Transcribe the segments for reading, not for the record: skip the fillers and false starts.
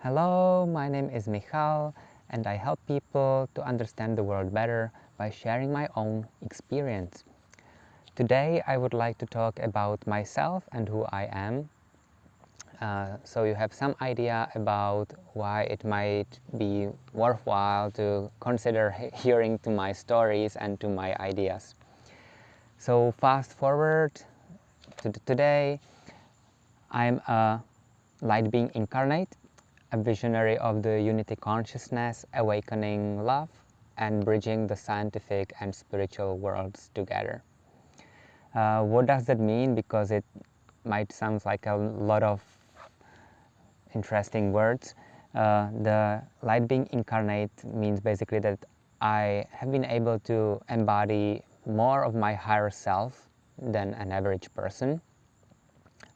Hello, my name is Michal, and I help people to understand the world better by sharing my own experience. Today, I would like to talk about myself and who I am, so you have some idea about why it might be worthwhile to consider hearing to my stories and to my ideas. So fast forward to today, I'm a light being incarnate, a visionary of the unity consciousness, awakening love, and bridging the scientific and spiritual worlds together. What does that mean? Because it might sound like a lot of interesting words. The light being incarnate means basically that I have been able to embody more of my higher self than an average person.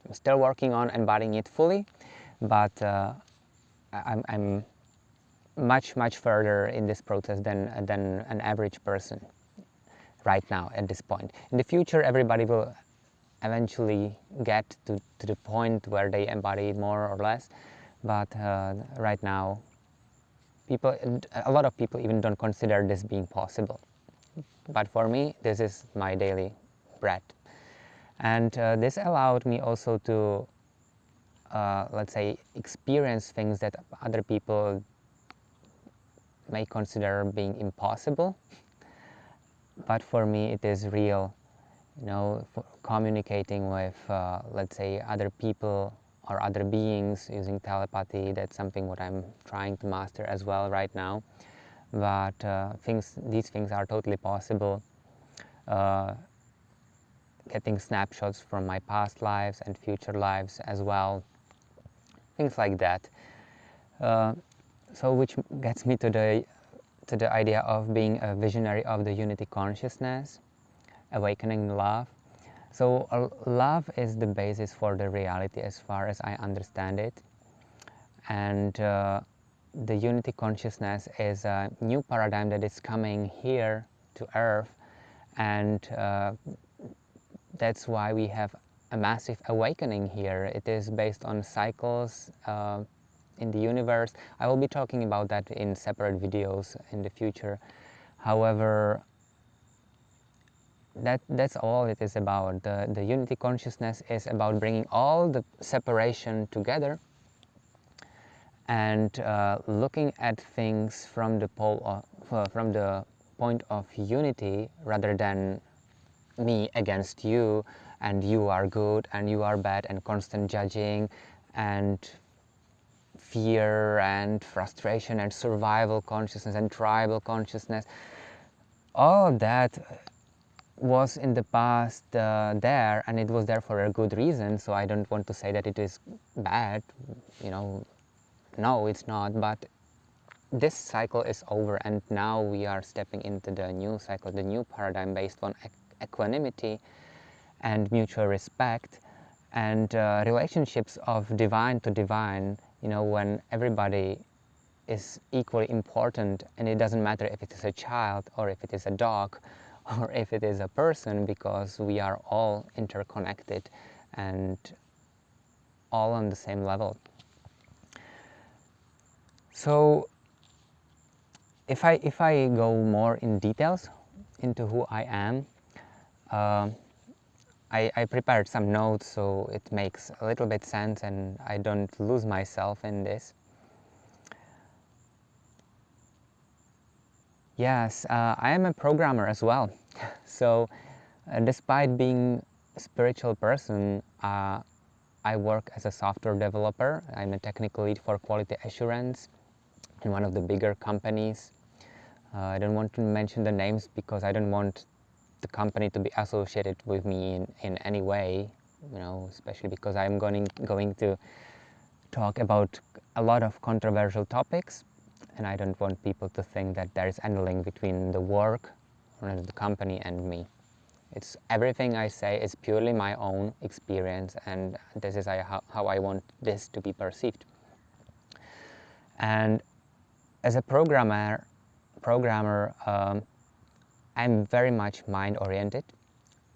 I'm still working on embodying it fully, but I'm much further in this process than an average person right now at this point. In the future, everybody will eventually get to the point where they embody more or less, but right now, a lot of people even don't consider this being possible. But for me, this is my daily bread. And this allowed me also to, let's say, experience things that other people may consider being impossible, but for me it is real. Communicating with, let's say, other people or other beings using telepathy, that's something what I'm trying to master as well right now. But these things are totally possible. Getting snapshots from my past lives and future lives as well, things like that. So which gets me to the idea of being a visionary of the unity consciousness, awakening love. So love is the basis for the reality as far as I understand it. And the unity consciousness is a new paradigm that is coming here to Earth, and that's why we have a massive awakening here. It is based on cycles in the universe. I will be talking about that in separate videos in the future. However, that's all it is about. The unity consciousness is about bringing all the separation together and looking at things from the point of unity, rather than me against you, and you are good and you are bad, and constant judging and fear and frustration and survival consciousness and tribal consciousness. All of that was in the past there, and it was there for a good reason, so I don't want to say that it is bad, no, it's not. But this cycle is over, and now we are stepping into the new cycle, the new paradigm based on equanimity and mutual respect and relationships of divine to divine, when everybody is equally important, and it doesn't matter if it is a child or if it is a dog or if it is a person, because we are all interconnected and all on the same level. So if I go more in details into who I am, I prepared some notes so it makes a little bit sense and I don't lose myself in this. Yes, I am a programmer as well. So despite being a spiritual person, I work as a software developer. I'm a technical lead for quality assurance in one of the bigger companies. I don't want to mention the names because I don't want the company to be associated with me in any way, especially because I'm going to talk about a lot of controversial topics, and I don't want people to think that there is any link between the work or the company and me. It's everything I say is purely my own experience, and this is how I want this to be perceived. And as a programmer, I'm very much mind-oriented,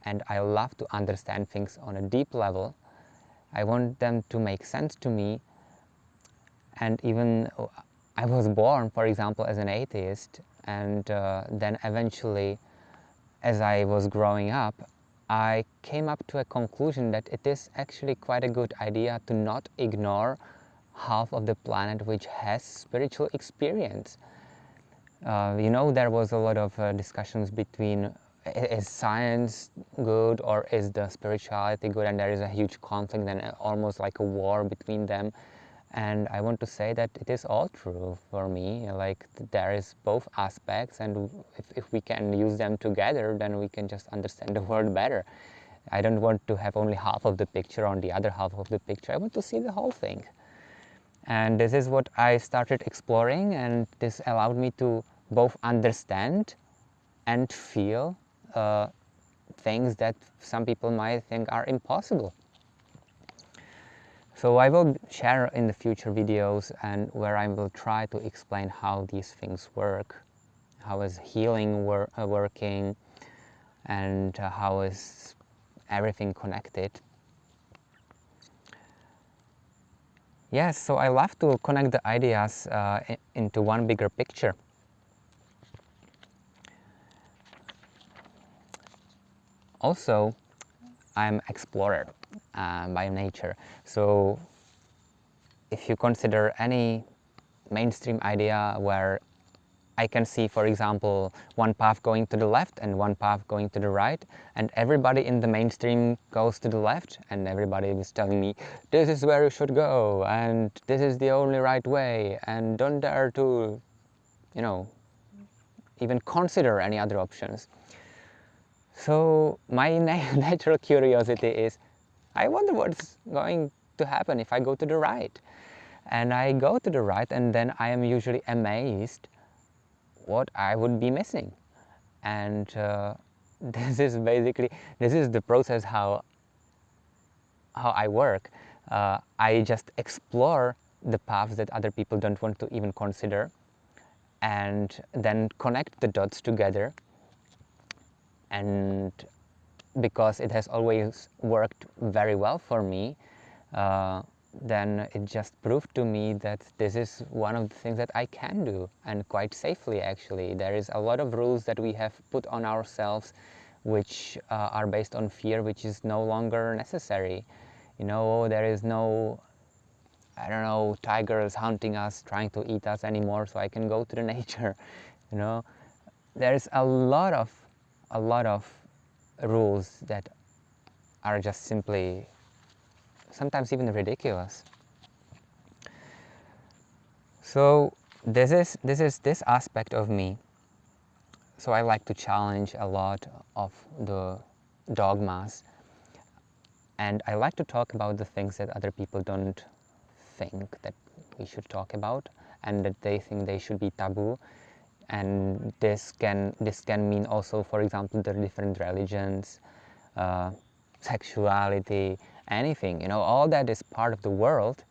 and I love to understand things on a deep level. I want them to make sense to me, And even I was born, for example, as an atheist, and then eventually, as I was growing up, I came up to a conclusion that it is actually quite a good idea to not ignore half of the planet which has spiritual experience. There was a lot of discussions between is science good or is the spirituality good, and there is a huge conflict and almost like a war between them. And I want to say that it is all true for me. Like, there is both aspects, and if we can use them together, then we can just understand the world better. I don't want to have only half of the picture on the other half of the picture. I want to see the whole thing. And this is what I started exploring, and this allowed me to both understand and feel things that some people might think are impossible. So I will share in the future videos and where I will try to explain how these things work, how is healing working, and how is everything connected. Yes, so I love to connect the ideas into one bigger picture. Also, I'm explorer by nature. So if you consider any mainstream idea where I can see, for example, one path going to the left and one path going to the right, and everybody in the mainstream goes to the left, and everybody is telling me, this is where you should go, and this is the only right way, and don't dare to, even consider any other options. So my natural curiosity is, I wonder what's going to happen if I go to the right. And I go to the right, and then I am usually amazed what I would be missing. And this is the process how I work. I just explore the paths that other people don't want to even consider, and then connect the dots together. And because it has always worked very well for me, then it just proved to me that this is one of the things that I can do, and quite safely actually. There is a lot of rules that we have put on ourselves which are based on fear, which is no longer necessary. There is no, I don't know, tigers hunting us, trying to eat us anymore, so I can go to the nature. There's a lot of rules that are just simply sometimes even ridiculous. So this is this aspect of me. So I like to challenge a lot of the dogmas, and I like to talk about the things that other people don't think that we should talk about, and that they think they should be taboo. And this can mean also, for example, the different religions, sexuality, anything. All that is part of the world,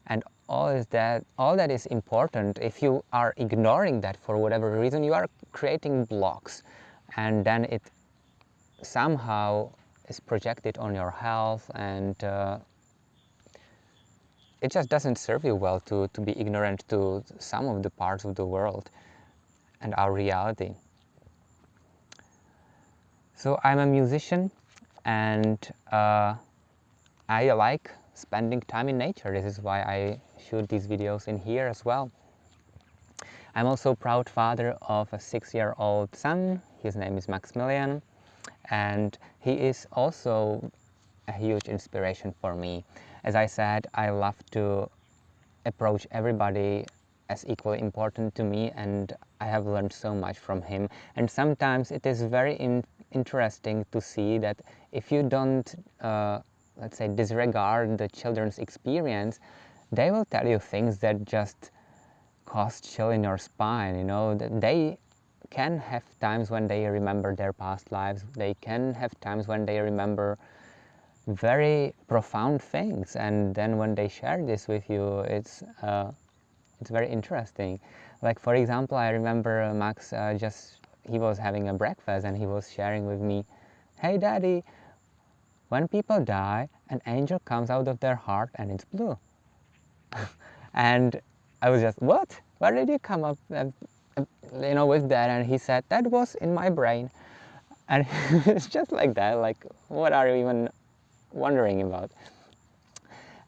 and all that is important. If you are ignoring that for whatever reason, you are creating blocks, and then it somehow is projected on your health, and it just doesn't serve you well to be ignorant to some of the parts of the world and our reality. So I'm a musician, and I like spending time in nature. This is why I shoot these videos in here as well. I'm also a proud father of a 6-year-old son. His name is Maximilian, and he is also a huge inspiration for me. As I said, I love to approach everybody as equally important to me, and I have learned so much from him. And sometimes it is very interesting to see that if you don't, let's say, disregard the children's experience, they will tell you things that just cause chill in your spine. That they can have times when they remember their past lives. They can have times when they remember very profound things, and then when they share this with you, it's very interesting. Like, for example, I remember Max he was having a breakfast, and he was sharing with me, hey daddy, when people die, an angel comes out of their heart and it's blue. And I was just, what? Where did you come up, with that? And he said, that was in my brain. And it's just like that, like, what are you even wondering about?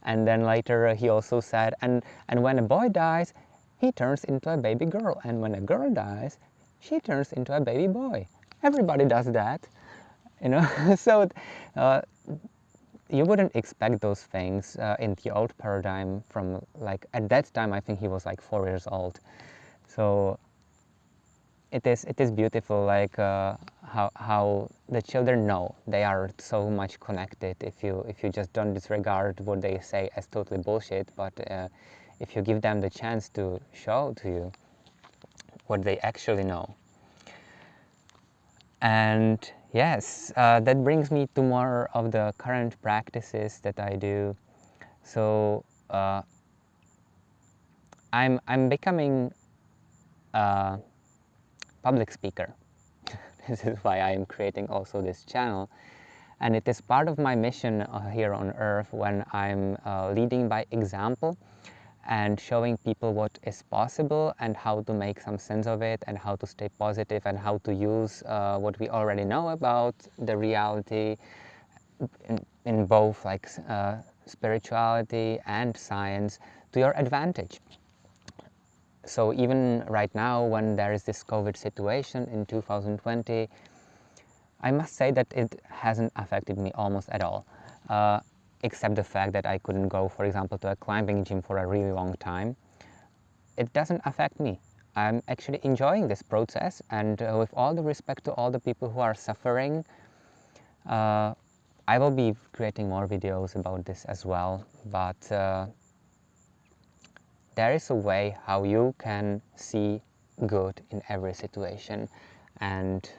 And then later he also said, and when a boy dies, he turns into a baby girl. And when a girl dies, she turns into a baby boy. Everybody does that, so you wouldn't expect those things in the old paradigm from, like, at that time I think he was like 4 years old. So it is beautiful, like how the children know they are so much connected if you just don't disregard what they say as totally bullshit, but if you give them the chance to show to you what they actually know. And yes, that brings me to more of the current practices that I do. So I'm becoming a public speaker. This is why I am creating also this channel, and it is part of my mission here on earth, when I'm leading by example and showing people what is possible and how to make some sense of it and how to stay positive and how to use what we already know about the reality in both, like spirituality and science, to your advantage. So even right now, when there is this COVID situation in 2020, I must say that it hasn't affected me almost at all, except the fact that I couldn't go, for example, to a climbing gym for a really long time. It doesn't affect me. I'm actually enjoying this process, and with all the respect to all the people who are suffering, I will be creating more videos about this as well, but there is a way how you can see good in every situation, and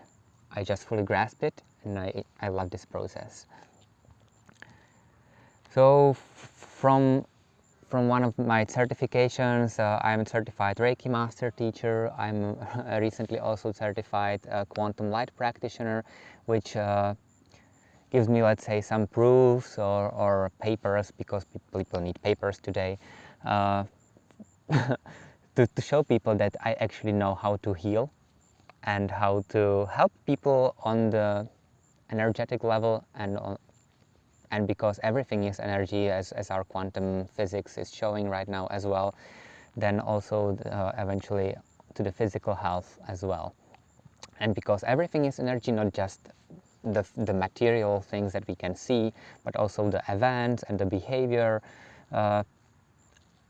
I just fully grasped it, and I love this process. So from one of my certifications, I'm a certified Reiki master teacher. I'm recently also certified quantum light practitioner, which gives me, let's say, some proofs or papers, because people need papers today, to show people that I actually know how to heal and how to help people on the energetic level, and because everything is energy, as our quantum physics is showing right now as well, then also eventually to the physical health as well. And because everything is energy, not just the material things that we can see, but also the events and the behavior,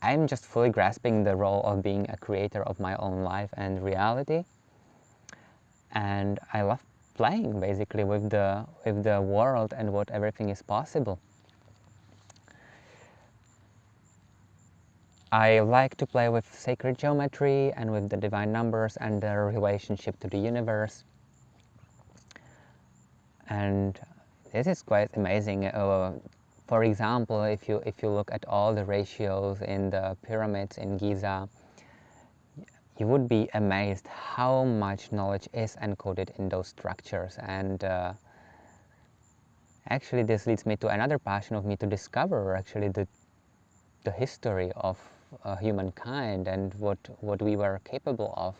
I'm just fully grasping the role of being a creator of my own life and reality. And I love playing basically with the world and what everything is possible. I like to play with sacred geometry and with the divine numbers and their relationship to the universe. And this is quite amazing. For example, if you look at all the ratios in the pyramids in Giza, you would be amazed how much knowledge is encoded in those structures. And actually this leads me to another passion of me, to discover actually the history of humankind and what we were capable of,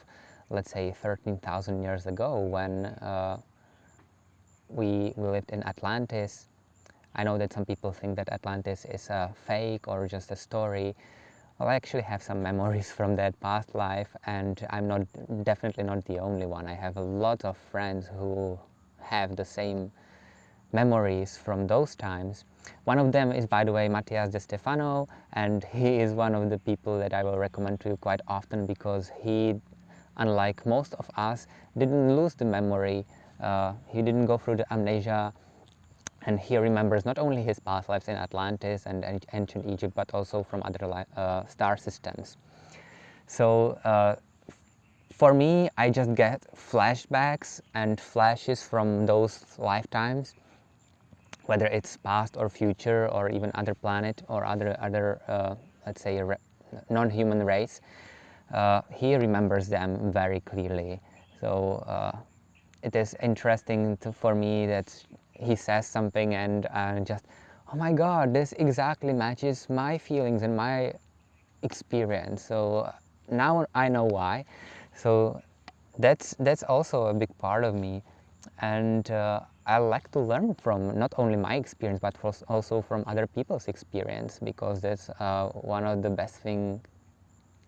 let's say 13,000 years ago, when we lived in Atlantis. I know that some people think that Atlantis is a fake or just a story. Well, I actually have some memories from that past life, and I'm definitely not the only one. I have a lot of friends who have the same memories from those times. One of them is, by the way, Matthias de Stefano, and he is one of the people that I will recommend to you quite often, because he, unlike most of us, didn't lose the memory. He didn't go through the amnesia, and he remembers not only his past lives in Atlantis and ancient Egypt, but also from other star systems. So for me, I just get flashbacks and flashes from those lifetimes, whether it's past or future or even other planet or other let's say non-human race. He remembers them very clearly. So it is interesting for me that he says something and just, oh my god, this exactly matches my feelings and my experience. So now I know why. So that's also a big part of me, and I like to learn from not only my experience but also from other people's experience, because that's one of the best things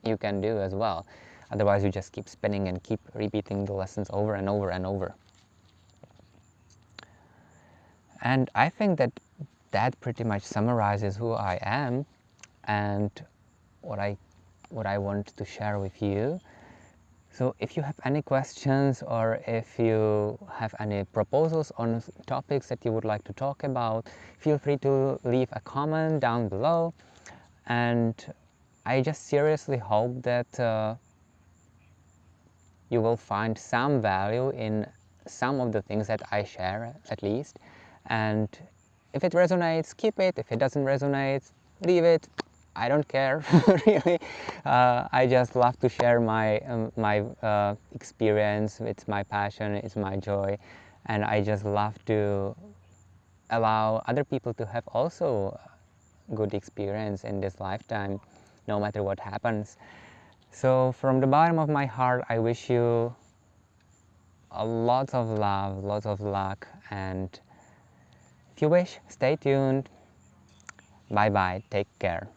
you can do as well. Otherwise you just keep spinning and keep repeating the lessons over and over and over. And I think that pretty much summarizes who I am and what I want to share with you. So if you have any questions, or if you have any proposals on topics that you would like to talk about, feel free to leave a comment down below. And I just seriously hope that you will find some value in some of the things that I share, at least. And if it resonates, keep it. If it doesn't resonate, leave it. I don't care, really. I just love to share my experience. It's my passion, it's my joy, and I just love to allow other people to have also good experience in this lifetime, no matter what happens. So from the bottom of my heart, I wish you a lot of love, lots of luck, and if you wish, stay tuned. Bye bye, take care.